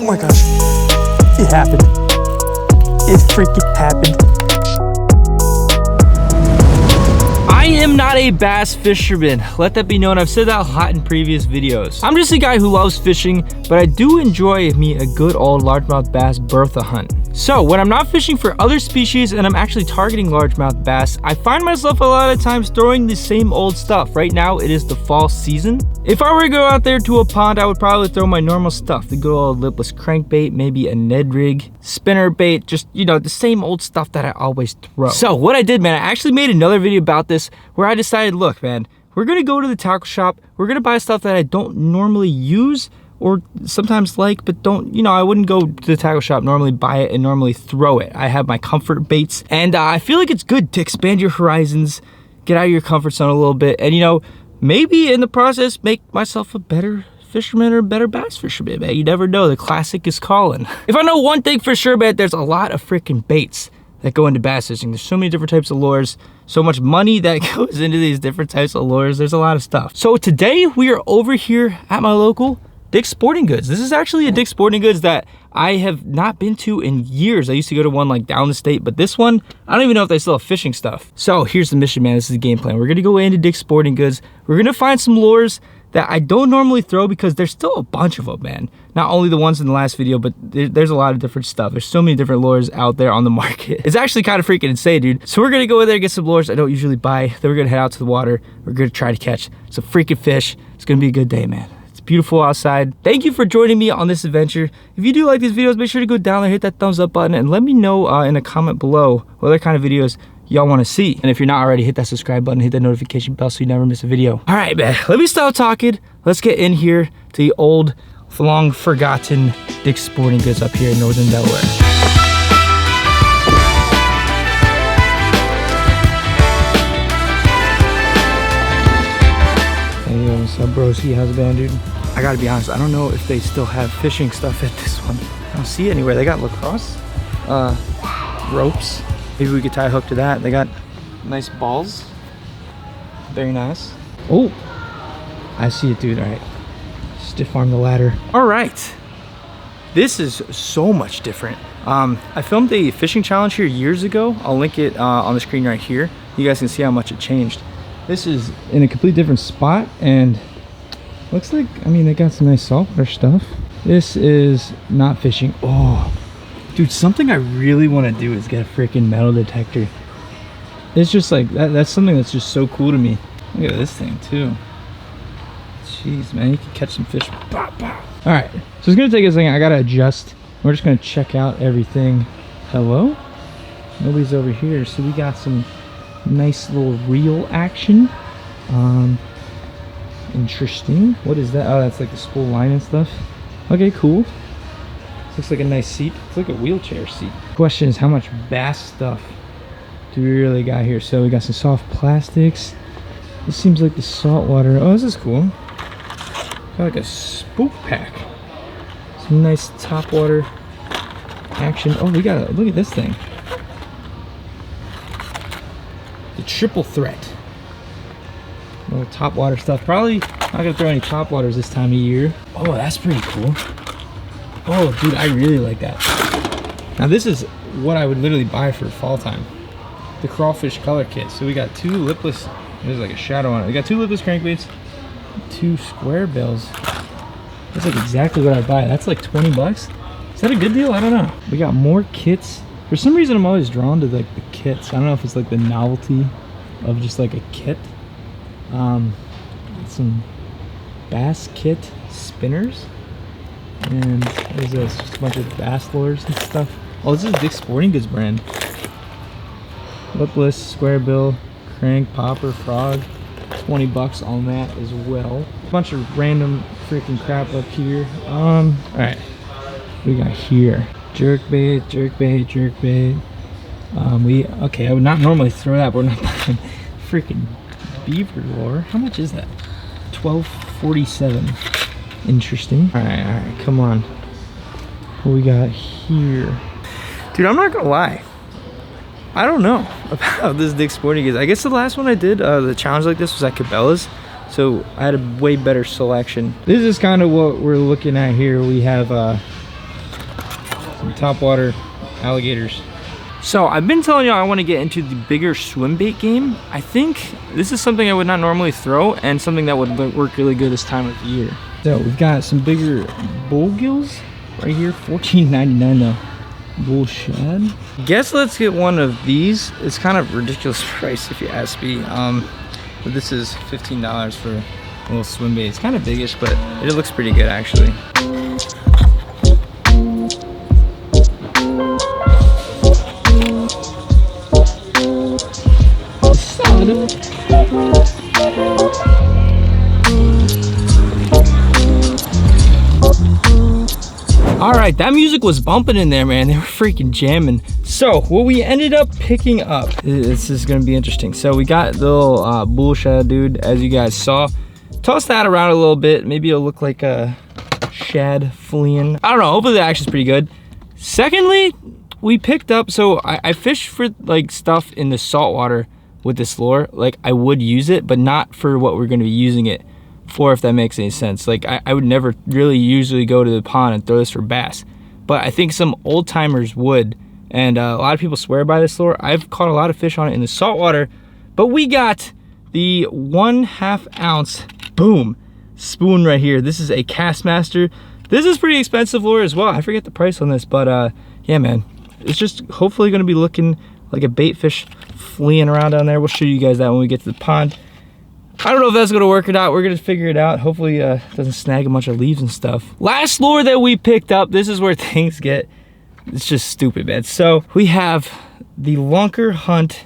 Oh my gosh. It happened. It freaking happened. I am not a bass fisherman. Let that be known. I've said that a lot in previous videos. I'm just a guy who loves fishing, but I do enjoy me a good old largemouth bass Bertha hunt. So when I'm not fishing for other species and I'm actually targeting largemouth bass, I find myself a lot of times throwing the same old stuff. Right now, it is the fall season. If I were to go out there to a pond, I would probably throw my normal stuff. The good old lipless crankbait, maybe a Ned rig, spinner bait, just, you know, the same old stuff that I always throw. So what I did, man, I actually made another video about this where I decided, look, man, we're gonna go to the tackle shop. We're gonna buy stuff that I don't normally use or sometimes like, but don't, you know, I wouldn't go to the tackle shop, normally buy it and normally throw it. I have my comfort baits, and I feel like it's good to expand your horizons, get out of your comfort zone a little bit, and, you know, maybe in the process, make myself a better fisherman or a better bass fisherman, man. You never know, the classic is calling. If I know one thing for sure, man, there's a lot of freaking baits that go into bass fishing. There's so many different types of lures, so much money that goes into these different types of lures. There's a lot of stuff. So today we are over here at my local Dick's Sporting Goods. This is actually a Dick's Sporting Goods that I have not been to in years. I used to go to one like down the state, but this one, I don't even know if they still have fishing stuff. So here's the mission, man. This is the game plan. We're gonna go into Dick's Sporting Goods. We're gonna find some lures that I don't normally throw because there's still a bunch of them, man. Not only the ones in the last video, but there's a lot of different stuff. There's so many different lures out there on the market. It's actually kind of freaking insane, dude. So we're gonna go in there and get some lures I don't usually buy. Then we're gonna head out to the water. We're gonna try to catch some freaking fish. It's gonna be a good day, man. Beautiful outside. Thank you for joining me on this adventure. If you do like these videos, make sure to go down there, hit that thumbs up button, and let me know in a comment below what other kind of videos y'all want to see. And if you're not already, hit that subscribe button, hit that notification bell so you never miss a video. All right, man, let me stop talking. Let's get in here to the old, long forgotten Dick's Sporting Goods up here in Northern Delaware. Hey, what's up, broski? How's it going, dude? I gotta be honest, I don't know if they still have fishing stuff at this one. I don't see it anywhere. They got lacrosse ropes. Maybe we could tie a hook to that. They got nice balls. Very nice. Oh, I see it, dude. All right, stiff arm the ladder. All right, this is so much different. I filmed a fishing challenge here years ago. I'll link it on the screen right here. You guys can see how much it changed. This is in a completely different spot, and looks like, I mean, they got some nice saltwater stuff. This is not fishing. Oh, dude, something I really want to do is get a freaking metal detector. It's just like, that's something that's just so cool to me. Look at this thing too. Jeez, man, you can catch some fish. Bah, bah. All right, so it's gonna take a second. I gotta adjust. We're just gonna check out everything. Hello? Nobody's over here, so we got some nice little reel action. Interesting. What is that? Oh, that's like the spool line and stuff. Okay, cool. This looks like a nice seat. It's like a wheelchair seat. Question is, how much bass stuff do we really got here? So we got some soft plastics. This seems like the saltwater. Oh, this is cool. Got like a spook pack. Some nice topwater action. Oh, we got a, look at this thing. The triple threat. More top water stuff. Probably not gonna throw any top waters this time of year. Oh, that's pretty cool. Oh, dude, I really like that. Now this is what I would literally buy for fall time. The crawfish color kit. So we got two lipless, there's like a shadow on it. We got two lipless crankbaits, two square bills. That's like exactly what I'd buy. That's like 20 bucks. Is that a good deal? I don't know. We got more kits. For some reason, I'm always drawn to like the kits. I don't know if it's like the novelty of just like a kit. Some bass kit spinners, and there's just a bunch of bass lures and stuff. Oh, this is Dick's Sporting Goods brand. Lipless, square bill, crank, popper, frog. 20 bucks on that as well. A bunch of random freaking crap up here. All right, we got here jerkbait, jerkbait, jerkbait. Okay, I would not normally throw that, but we're not buying freaking beaver lure. How much is that? $12.47. Interesting. All right, come on. What we got here? Dude, I'm not gonna lie, I don't know about this Dick's Sporting Goods. I guess the last one I did, the challenge like this, was at Cabela's, so I had a way better selection. This is kind of what we're looking at here. We have some topwater alligators. So I've been telling you I want to get into the bigger swim bait game. I think this is something I would not normally throw and something that would work really good this time of year. So we've got some bigger bull gills right here, $14.99 though. Bull shad. Guess let's get one of these. It's kind of ridiculous price if you ask me. But this is $15 for a little swim bait. It's kind of biggish, but it looks pretty good actually. All right, that music was bumping in there, man. They were freaking jamming. So what we ended up picking up, this is gonna be interesting. So we got the little bull shad dude, as you guys saw. Toss that around a little bit. Maybe it'll look like a shad fleeing. I don't know, hopefully the action's pretty good. Secondly, we picked up, so I fished for like stuff in the saltwater with this lure. Like I would use it, but not for what we're gonna be using it for, if that makes any sense. Like I would never really usually go to the pond and throw this for bass, but I think some old timers would, and a lot of people swear by this lure. I've caught a lot of fish on it in the saltwater, but we got the 1/2 ounce boom spoon right here. This is a Castmaster. This is pretty expensive lure as well. I forget the price on this, but yeah, man, it's just hopefully going to be looking like a bait fish fleeing around down there. We'll show you guys that when we get to the pond. I don't know if that's gonna work or not. We're gonna figure it out. Hopefully it doesn't snag a bunch of leaves and stuff. Last lure that we picked up, this is where things get, it's just stupid, man. So we have the Lunker Hunt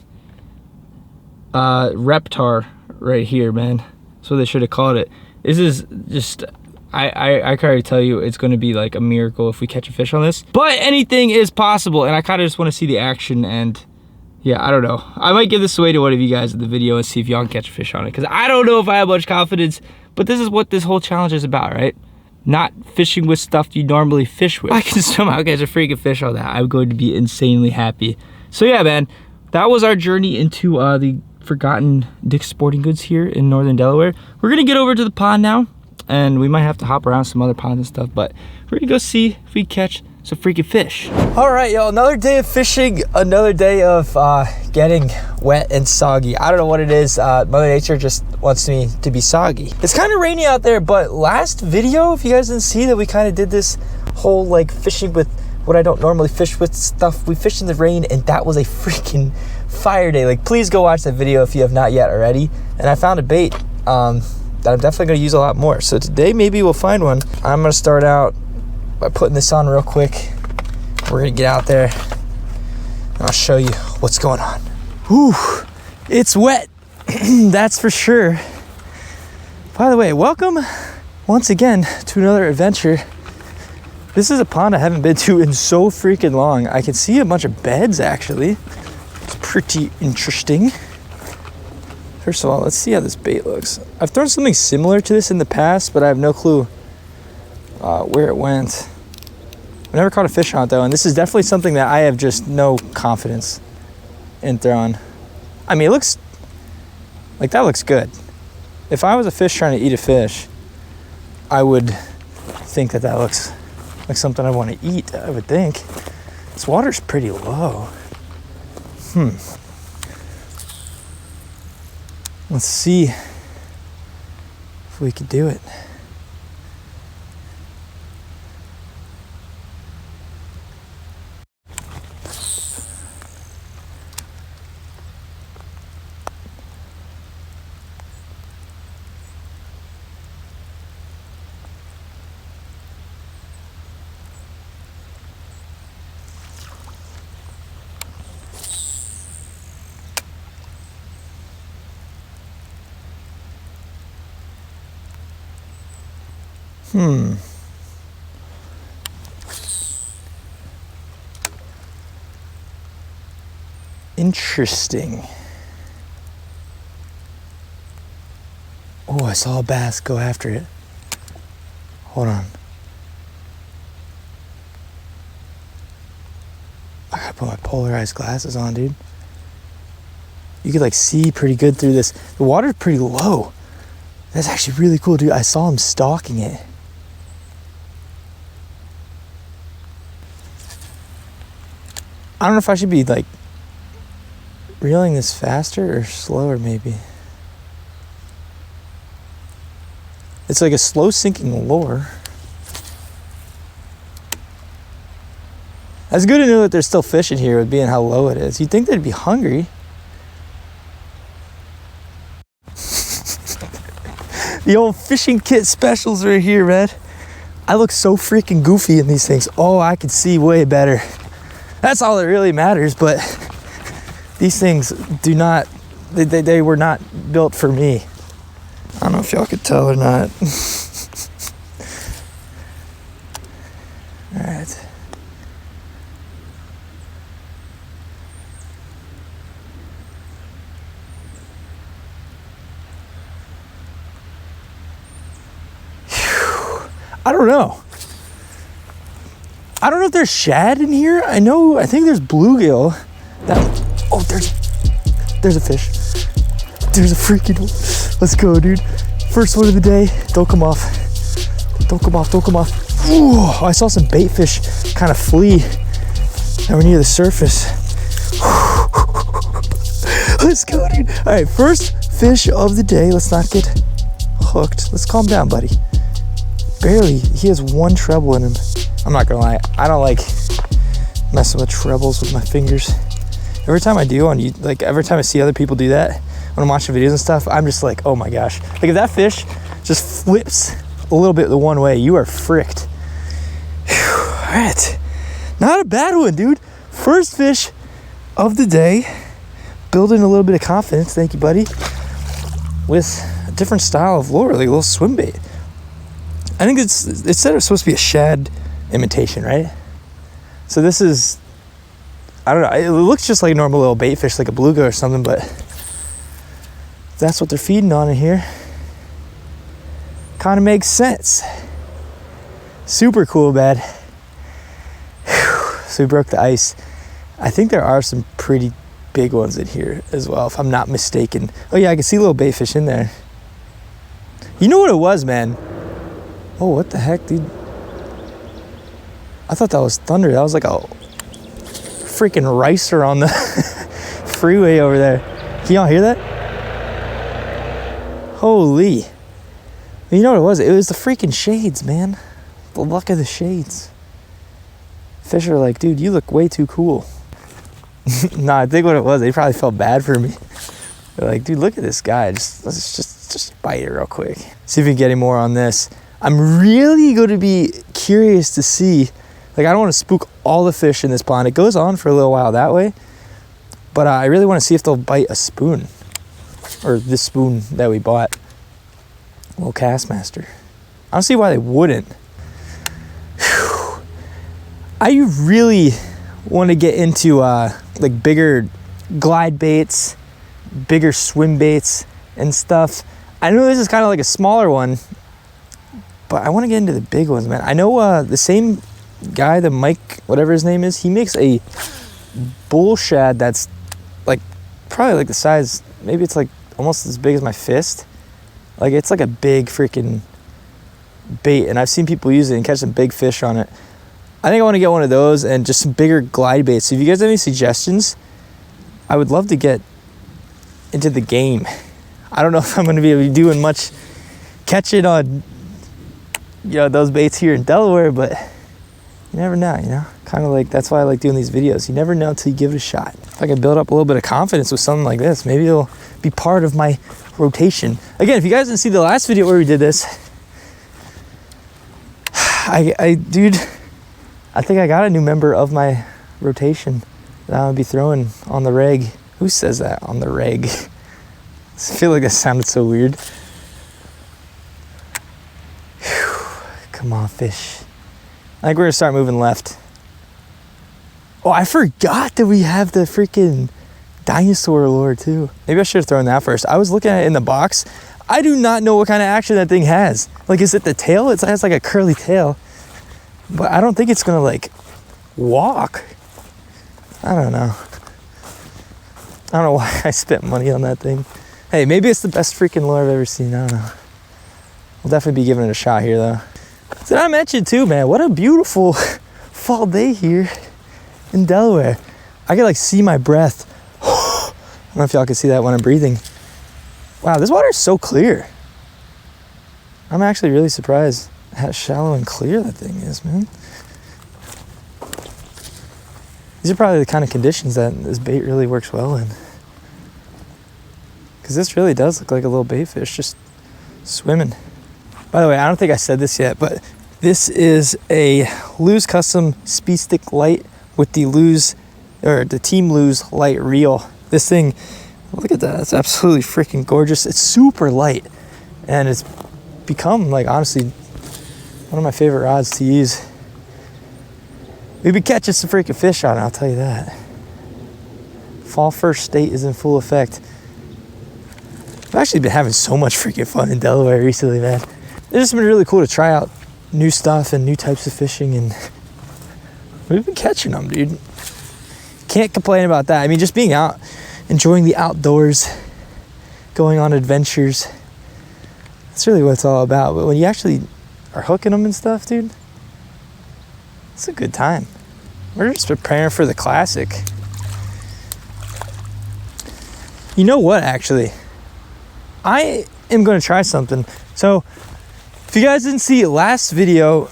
Reptar right here, man. That's what they should have called it. This is just, I can already tell you it's gonna be like a miracle if we catch a fish on this. But anything is possible, and I kind of just wanna see the action, and yeah, I don't know. I might give this away to one of you guys in the video and see if y'all can catch a fish on it, because I don't know if I have much confidence, but this is what this whole challenge is about, right? Not fishing with stuff you normally fish with. If I can somehow catch a freaking fish on that, I'm going to be insanely happy. So yeah, man, that was our journey into the forgotten Dick's Sporting Goods here in northern Delaware. We're gonna get over to the pond now, and we might have to hop around some other ponds and stuff, but we're gonna go see if we catch some freaking fish. All right, y'all, another day of fishing, another day of getting wet and soggy. I don't know what it is. Mother Nature just wants me to be soggy. It's kind of rainy out there, but last video, if you guys didn't see that, we kind of did this whole like fishing with what I don't normally fish with stuff. We fished in the rain, and that was a freaking fire day. Like, please go watch that video if you have not yet already. And I found a bait that I'm definitely gonna use a lot more. So today maybe we'll find one. I'm gonna start out by putting this on real quick. We're gonna get out there and I'll show you what's going on. Whew, it's wet, that's for sure. By the way, welcome once again to another adventure. This is a pond I haven't been to in so freaking long. I can see a bunch of beds actually. It's pretty interesting. First of all, let's see how this bait looks. I've thrown something similar to this in the past, but I have no clue where it went. I've never caught a fish on it though, and this is definitely something that I have just no confidence in throwing. I mean, it looks like that looks good. If I was a fish trying to eat a fish, I would think that that looks like something I want to eat, I would think. This water's pretty low. Let's see if we can do it. Interesting. Oh, I saw a bass go after it. Hold on. I gotta put my polarized glasses on, dude. You could like see pretty good through this. The water's pretty low. That's actually really cool, dude. I saw him stalking it. I don't know if I should be like reeling this faster or slower maybe. It's like a slow sinking lure. That's good to know that there's still fish in here with being how low it is. You'd think they'd be hungry. The old fishing kit specials right here, man. I look so freaking goofy in these things. Oh, I can see way better. That's all that really matters, but these things do not, they were not built for me. I don't know if y'all could tell or not. All right. I don't know. I don't know if there's shad in here. I think there's bluegill. Oh, there's a fish. There's a freaking one. Let's go, dude. First one of the day. Don't come off. Don't come off, don't come off. Ooh, I saw some bait fish kind of flee. Now we're near the surface. Let's go, dude. All right, first fish of the day. Let's not get hooked. Let's calm down, buddy. Barely. He has one treble in him. I'm not gonna lie. I don't like messing with trebles with my fingers. Every time I do every time I see other people do that when I'm watching videos and stuff, I'm just like, oh my gosh. Like if that fish just flips a little bit the one way, you are fricked. Whew. All right. Not a bad one, dude. First fish of the day. Building a little bit of confidence. Thank you, buddy. With a different style of lure, like a little swim bait. I think it said it was supposed to be a shad imitation, right? So this is, I don't know, it looks just like a normal little bait fish, like a bluegill or something, but that's what they're feeding on in here. Kind of makes sense. Super cool, bad. So we broke the ice. I think there are some pretty big ones in here as well, if I'm not mistaken. Oh yeah, I can see a little bait fish in there. You know what it was, man? Oh, what the heck, dude? I thought that was thunder. That was like a freaking ricer on the freeway over there. Can y'all hear that? Holy. You know what it was? It was the freaking shades, man. The luck of the shades. Fish are like, dude, you look way too cool. Nah, I think what it was, they probably felt bad for me. They're like, dude, look at this guy. Let's just bite it real quick. See if we can get any more on this. I'm really going to be curious to see, like I don't want to spook all the fish in this pond. It goes on for a little while that way, but I really want to see if they'll bite a spoon, or this spoon that we bought. Little Castmaster. I don't see why they wouldn't. Whew. I really want to get into like bigger glide baits, bigger swim baits and stuff. I know this is kind of like a smaller one, but I want to get into the big ones, man. I know the same guy, the Mike, whatever his name is, he makes a bull shad that's like probably like the size, maybe it's like almost as big as my fist. Like it's like a big freaking bait, and I've seen people use it and catch some big fish on it. I think I want to get one of those and just some bigger glide baits. So if you guys have any suggestions, I would love to get into the game. I don't know if I'm going to be able to be doing much catching on, you know, those baits here in Delaware, but you never know, you know? Kind of like, that's why I like doing these videos. You never know until you give it a shot. If I can build up a little bit of confidence with something like this, maybe it'll be part of my rotation. Again, if you guys didn't see the last video where we did this, dude, I think I got a new member of my rotation that I'm gonna be throwing on the reg. Who says that, on the reg? I feel like that sounded so weird. Whew. Come on, fish. I think we're gonna start moving left. Oh, I forgot that we have the freaking dinosaur lure too. Maybe I should have thrown that first. I was looking at it in the box. I do not know what kind of action that thing has. Like, is it the tail? It has like a curly tail, but I don't think it's gonna like walk. I don't know. I don't know why I spent money on that thing. Hey, maybe it's the best freaking lure I've ever seen. I don't know. We'll definitely be giving it a shot here though. Did I mention too, man, what a beautiful fall day here in Delaware. I can like see my breath. I don't know if y'all can see that when I'm breathing. Wow, this water is so clear. I'm actually really surprised how shallow and clear that thing is, man. These are probably the kind of conditions that this bait really works well in. Because this really does look like a little bait fish just swimming. By the way, I don't think I said this yet, but this is a Lew's Custom Speed Stick Light with the Team Lew's Light Reel. This thing, look at that, it's absolutely freaking gorgeous. It's super light, and it's become, like, honestly, one of my favorite rods to use. We've been catching some freaking fish on it, I'll tell you that. Fall First State is in full effect. I've actually been having so much freaking fun in Delaware recently, man. It's just been really cool to try out new stuff and new types of fishing, and we've been catching them, dude. Can't complain about that. I mean, just being out, enjoying the outdoors, going on adventures. That's really what it's all about. But when you actually are hooking them and stuff, dude, it's a good time. We're just preparing for the classic. You know what, actually? I am going to try something. So, if you guys didn't see last video,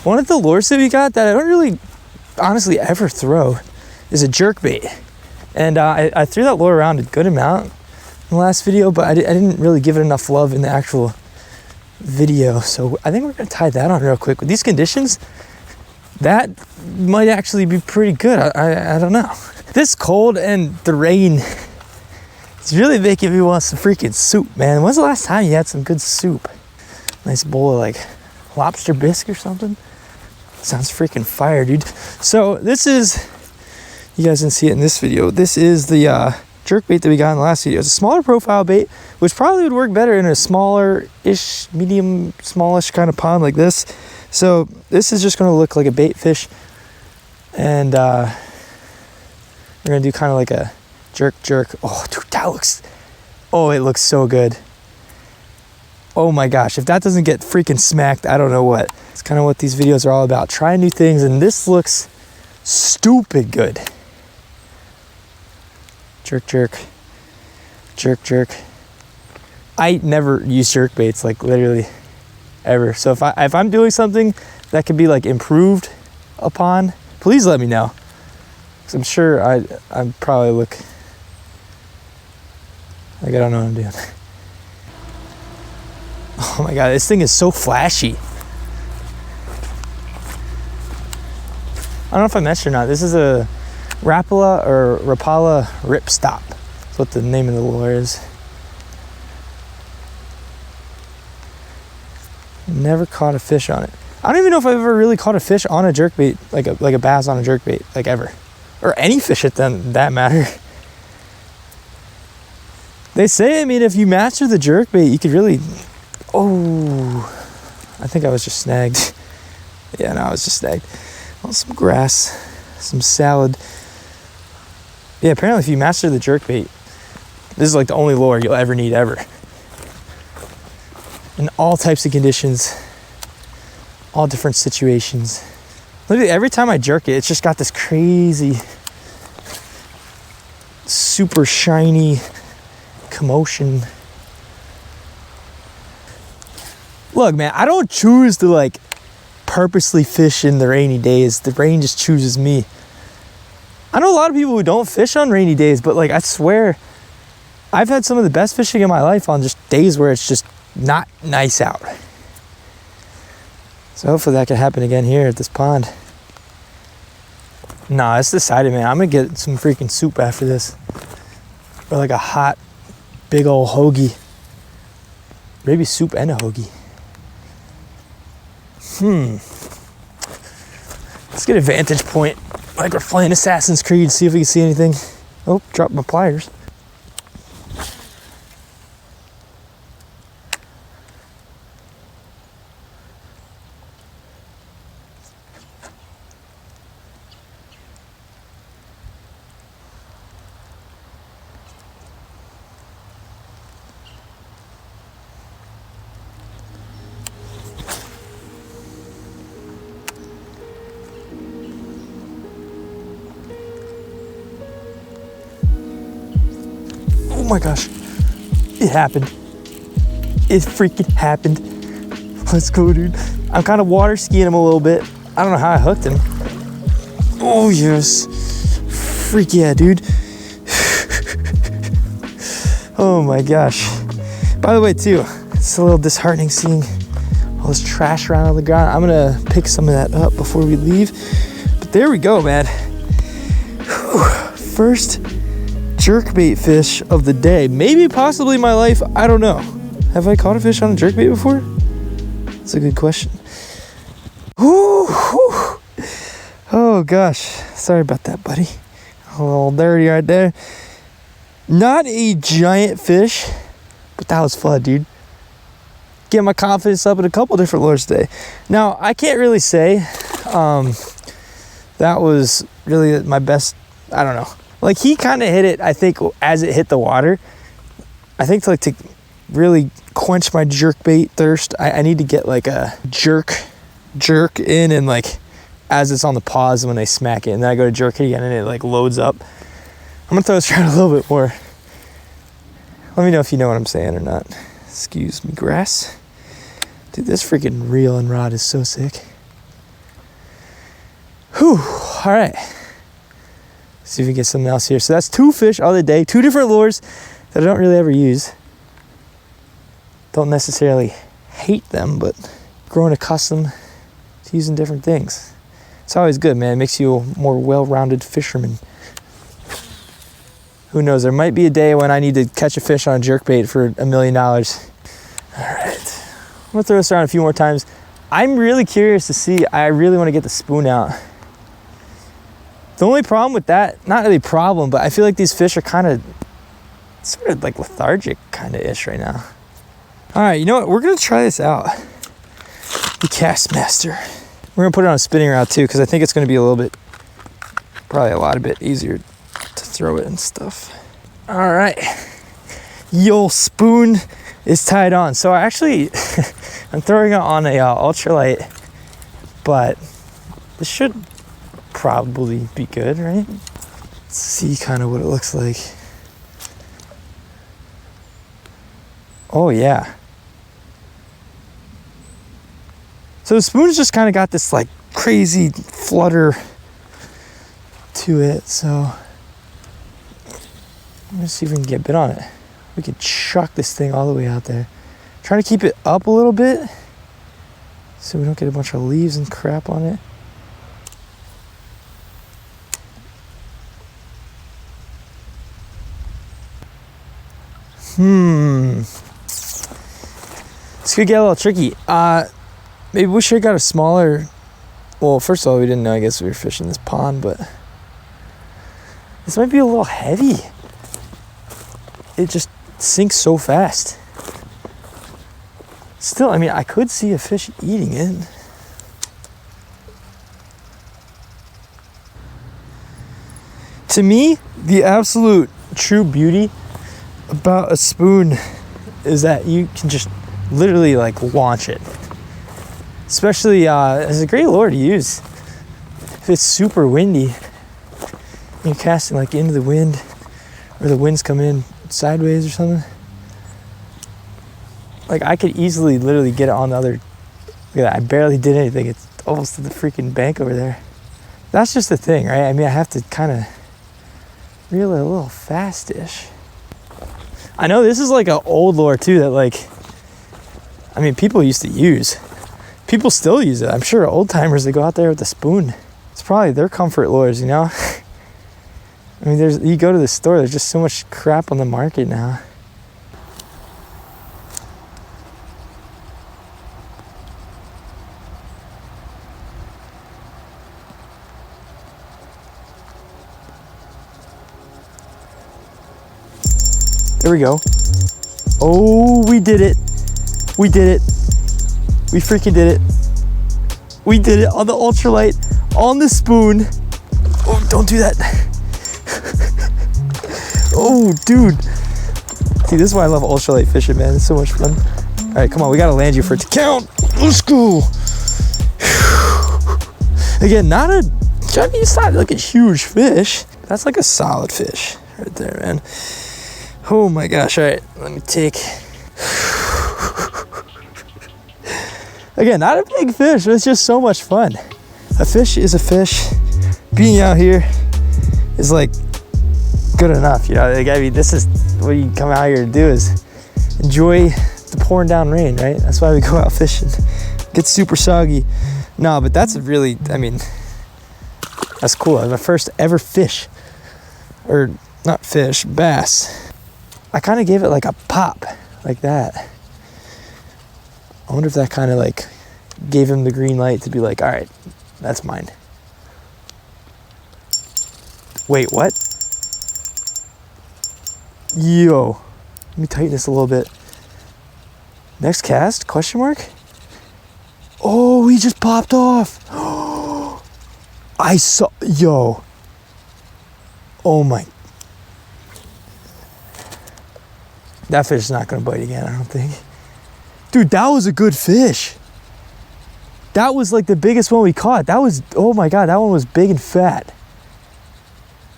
one of the lures that we got that I don't really honestly ever throw is a jerkbait. And I threw that lure around a good amount in the last video, but I didn't really give it enough love in the actual video. So I think we're going to tie that on real quick. With these conditions, that might actually be pretty good. I don't know. This cold and the rain, it's really making me want some freaking soup, man. When's the last time you had some good soup? Nice bowl of like lobster bisque or something. Sounds freaking fire, dude. So this is, you guys didn't see it in this video, this is the jerkbait that we got in the last video. It's a smaller profile bait, which probably would work better in a smaller-ish, medium, smallish kind of pond like this. So this is just going to look like a bait fish, and we're going to do kind of like a jerk. Oh, dude, that looks, oh, it looks so good. Oh my gosh, if that doesn't get freaking smacked, I don't know what. It's kind of what these videos are all about, trying new things, and this looks stupid good. Jerk. I never use jerk baits, like literally ever. So if I'm doing something that could be like improved upon, please let me know. Because I'm sure I probably look like I don't know what I'm doing. Oh my god, this thing is so flashy. I don't know if I mentioned or not, this is a Rapala or Rapala Ripstop. That's what the name of the lure is. Never caught a fish on it. I don't even know if I've ever really caught a fish on a jerkbait, like a bass on a jerkbait, like ever. Or any fish at that matter. They say, I mean, if you master the jerkbait, you could really... Oh, I think I was just snagged. Yeah, no, I was just snagged. Well, some grass, some salad. Yeah, apparently if you master the jerkbait, this is like the only lure you'll ever need ever. In all types of conditions, all different situations. Literally every time I jerk it, it's just got this crazy, super shiny commotion. Look, man, I don't choose to like purposely fish in the rainy days. The rain just chooses me. I know a lot of people who don't fish on rainy days, but like I swear, I've had some of the best fishing in my life on just days where it's just not nice out. So hopefully that can happen again here at this pond. Nah, it's decided, man. I'm gonna get some freaking soup after this. Or like a hot, big old hoagie. Maybe soup and a hoagie. Let's get a vantage point like we're playing Assassin's Creed, see if we can see anything. Oh, dropped my pliers. my gosh. It happened. It freaking happened. Let's go, dude. I'm kind of water skiing him a little bit. I don't know how I hooked him. Oh, yes. Freak yeah, dude. Oh my gosh. By the way, too, it's a little disheartening seeing all this trash around on the ground. I'm gonna pick some of that up before we leave. But there we go, man. Whew. First jerkbait fish of the day. Maybe possibly my life, I don't know. Have I caught a fish on a jerkbait before? That's a good question. Whew, whew. Oh gosh, sorry about that, buddy. A little dirty right there. Not a giant fish, but that was fun, dude. Get my confidence up in a couple different lures today. Now, I can't really say that was really my best, I don't know. Like, he kind of hit it, I think, as it hit the water. I think to really quench my jerkbait thirst, I need to get like a jerk in, and like as it's on the pause when they smack it, and then I go to jerk it again and it like loads up. I'm gonna throw this around a little bit more. Let me know if you know what I'm saying or not. Excuse me, grass. Dude, this freaking reel and rod is so sick. Whew, all right. See if we can get something else here. So that's 2 fish all the day, 2 different lures that I don't really ever use. Don't necessarily hate them, but growing accustomed to using different things. It's always good, man. It makes you a more well-rounded fisherman. Who knows? There might be a day when I need to catch a fish on a jerkbait for $1 million. All right. I'm gonna throw this around a few more times. I'm really curious to see, I really want to get the spoon out. The only problem with that, not really a problem, but I feel like these fish are kind of sort of like lethargic kind of ish right now. All right, you know what? We're gonna try this out. The Castmaster. We're gonna put it on a spinning rod too, because I think it's gonna be a little bit, probably a lot bit easier to throw it and stuff. All right, yo, spoon is tied on. So I actually, I'm throwing it on a ultralight, but this should probably be good, right? Let's see kind of what it looks like. Oh yeah. So the spoon's just kind of got this like crazy flutter to it. So let's see if we can get a bit on it. We could chuck this thing all the way out there. Trying to keep it up a little bit so we don't get a bunch of leaves and crap on it. This could get a little tricky. Maybe we should have got a smaller. Well, first of all, we didn't know, I guess, we were fishing this pond, but this might be a little heavy. It just sinks so fast. Still, I mean, I could see a fish eating it. To me, the absolute true beauty about a spoon is that you can just literally like launch it. Especially, it's a great lure to use if it's super windy. You're casting like into the wind, or the winds come in sideways or something. Like, I could easily literally get it on the other. Look at that, I barely did anything. It's almost to the freaking bank over there. That's just the thing, right? I mean, I have to kind of reel it a little fast-ish. I know this is like an old lure too that, like, I mean, people used to use. People still use it. I'm sure old timers, they go out there with the spoon. It's probably their comfort lures, you know? I mean, you go to the store, there's just so much crap on the market now. There we go. Oh, we did it. We did it. We freaking did it. We did it on the ultralight, on the spoon. Oh, don't do that. Oh, dude. See, this is why I love ultralight fishing, man. It's so much fun. All right, come on. We got to land you for it to count. Let's go. Again, I mean, it's not like a huge fish. That's like a solid fish right there, man. Oh my gosh, all right, let me take. Again, not a big fish, but it's just so much fun. A fish is a fish. Being out here is like good enough, you know? Like, I mean, this is what you come out here to do, is enjoy the pouring down rain, right? That's why we go out fishing. Get super soggy. No, but that's really, I mean, that's cool. My first ever fish, or not fish, bass. I kind of gave it like a pop, like that. I wonder if that kind of like gave him the green light to be like, all right, that's mine. Wait, what? Yo, let me tighten this a little bit. Next cast, question mark? Oh, he just popped off. I saw, yo. Oh my. That fish is not gonna bite again, I don't think. Dude, that was a good fish. That was like the biggest one we caught. That was, oh my God, that one was big and fat.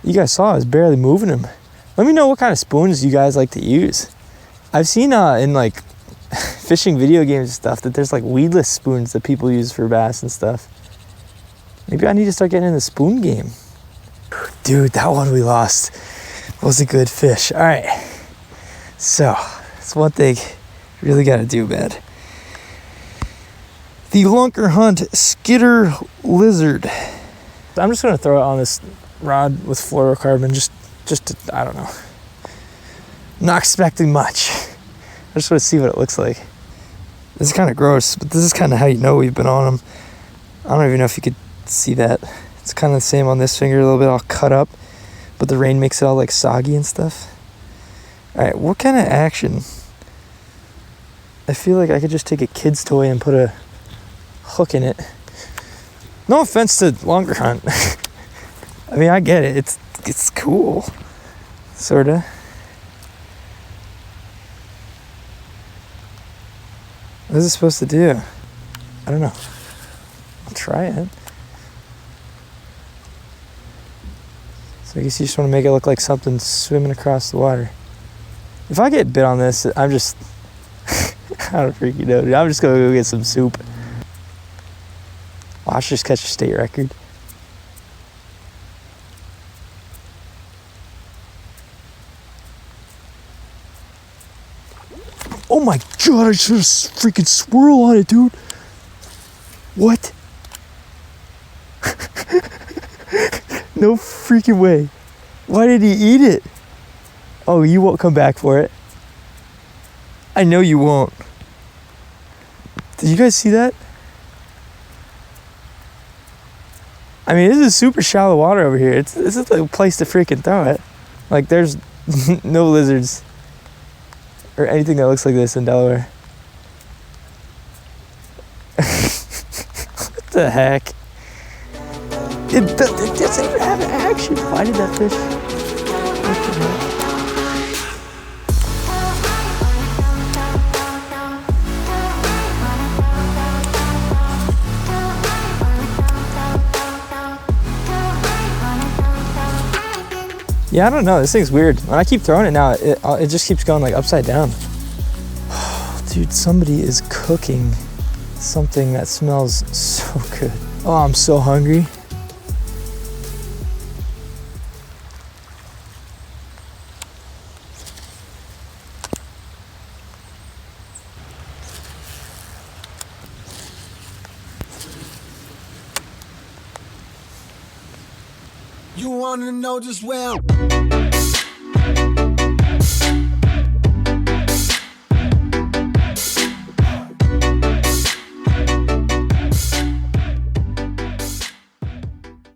You guys saw I was barely moving him. Let me know what kind of spoons you guys like to use. I've seen in like fishing video games and stuff that there's like weedless spoons that people use for bass and stuff. Maybe I need to start getting in the spoon game. Dude, that one we lost was a good fish. All right, so that's one thing you really gotta do, man. The Lunker Hunt Skitter Lizard. I'm just gonna throw it on this rod with fluorocarbon, just to, I don't know. Not expecting much. I just want to see what it looks like. This is kind of gross, but this is kind of how you know we've been on them. I don't even know if you could see that. It's kind of the same on this finger, a little bit all cut up, but the rain makes it all like soggy and stuff. All right, what kind of action? I feel like I could just take a kid's toy and put a hook in it. No offense to Lunker Hunt. I mean, I get it. It's cool, sorta. What is it supposed to do? I don't know. I'll try it. So I guess you just want to make it look like something swimming across the water. If I get bit on this, I'm just, I don't freaking know, dude. I'm just gonna go get some soup. Watch just catch a state record. Oh my God, I just freaking swirl on it, dude. What? No freaking way. Why did he eat it? Oh, you won't come back for it. I know you won't. Did you guys see that? I mean, this is super shallow water over here. This is the place to freaking throw it. Like, there's no lizards or anything that looks like this in Delaware. What the heck? It doesn't even have an action. Why did that fish? What the heck? Yeah, I don't know. This thing's weird. When I keep throwing it now, it just keeps going like upside down. Dude, somebody is cooking something that smells so good. Oh, I'm so hungry. You wanna know just well.